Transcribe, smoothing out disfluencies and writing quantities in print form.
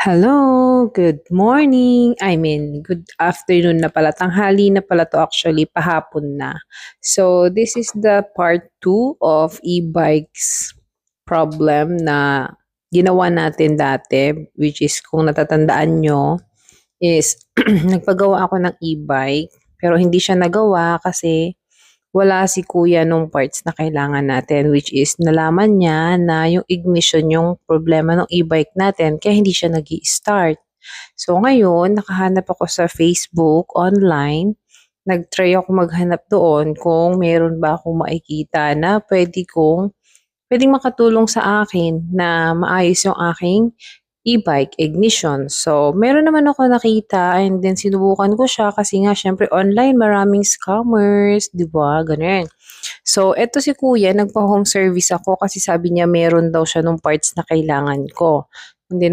Hello, good morning. Good afternoon na pala. Tanghali na pala to actually, pahapon na. So, this is the part 2 of e-bikes problem na ginawa natin dati, which is kung natatandaan nyo, is nagpagawa ako ng e-bike, pero hindi siya nagawa kasi wala si kuya nung parts na kailangan natin, which is nalaman niya na yung ignition yung problema ng e-bike natin kaya hindi siya nag-i-start. So ngayon, nakahanap ako sa Facebook online. Nag-try ako maghanap doon kung meron ba akong makikita na pwedeng makatulong sa akin na maayos yung aking e-bike ignition. So, meron naman ako nakita and then sinubukan ko siya kasi nga syempre online maraming scammers, 'di ba? Ganun. So, eto si kuya, nagpa-home service ako kasi sabi niya meron daw siya nung parts na kailangan ko. And then,